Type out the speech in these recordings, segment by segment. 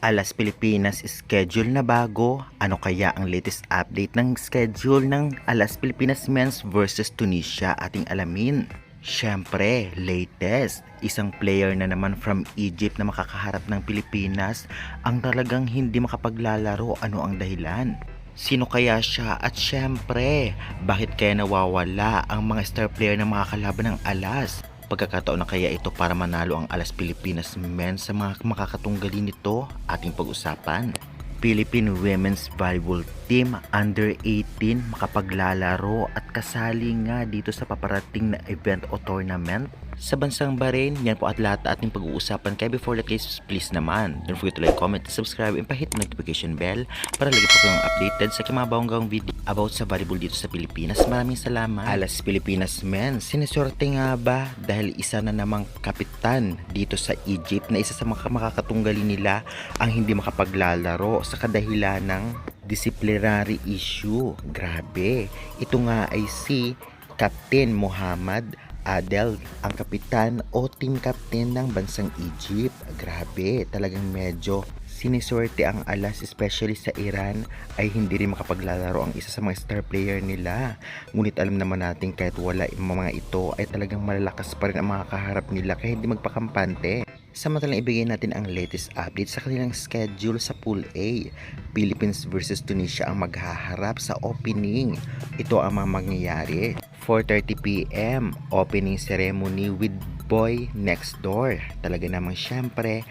Alas Pilipinas schedule na bago. Ano kaya ang latest update ng schedule ng Alas Pilipinas Men's versus Tunisia ating alamin? Syempre, latest, isang player na naman from Egypt na makakaharap ng Pilipinas ang talagang hindi makapaglalaro. Ano ang dahilan? Sino kaya siya? At syempre, bakit kaya nawawala ang mga star player na makakalaban ng Alas? Pagkakataon na kaya ito para manalo ang Alas Pilipinas Men sa mga makakatunggali nito? Ating pag-usapan. Philippine Women's Volleyball Team Under 18 makapaglalaro at kasali nga dito sa paparating na event o tournament sa bansang Bahrain. Yan po at lahat ating pag-uusapan. Kaya before that guys, please naman don't forget to like, comment, subscribe, and pa-hit notification bell para lagi po kayong updated sa kimabawang video about sa volleyball dito sa Pilipinas. Maraming salamat. Alas Pilipinas Men, siniswerte nga ba dahil isa na namang kapitan dito sa Egypt na isa sa mga makakatunggali nila ang hindi makapaglalaro sa kadahilan ng disciplinary issue. Grabe. Ito nga ay si Captain Muhammad Adel, ang kapitan o team captain ng bansang Egypt. Grabe, talagang medyo siniswerte ang Alas, especially sa Iran ay hindi rin makapaglalaro ang isa sa mga star player nila. Ngunit alam naman natin kahit wala yung mga ito ay talagang malalakas pa rin ang mga kaharap nila kaya hindi magpakampante. Samantalang ibigay natin ang latest update sa kanilang schedule sa Pool A. Philippines versus Tunisia ang maghaharap sa opening. Ito ang mga mangyayari. 4:30 PM, opening ceremony with Boy Next Door. Talaga namang syempre,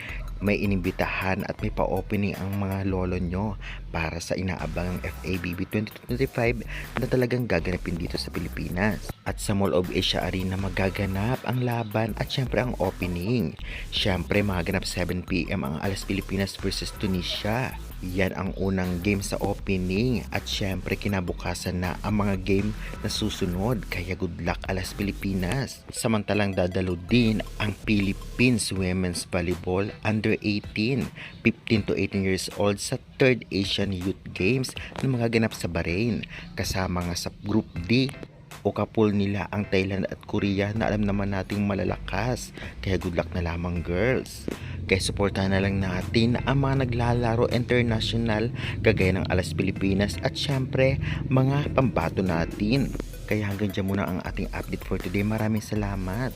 may inimbitahan at may pa-opening ang mga lolo nyo para sa inaabangang FABB 2025 na talagang gaganapin dito sa Pilipinas. At sa Mall of Asia Arena magaganap ang laban at syempre ang opening. Syempre magaganap 7 PM ang Alas Pilipinas versus Tunisia. Yan ang unang game sa opening at syempre kinabukasan na ang mga game na susunod, kaya good luck Alas Pilipinas. Samantalang dadalo din ang Philippines Women's Volleyball Under 18, 15 to 18 years old sa 3rd Asian Youth Games na magaganap sa Bahrain. Kasama nga sa Group D o kapul nila ang Thailand at Korea na alam naman nating malalakas, kaya good luck na lamang girls. Kaya suportahan na lang natin ang mga naglalaro international kagaya ng Alas Pilipinas at syempre mga pambato natin. Kaya hanggang dyan muna ang ating update for today. Maraming salamat.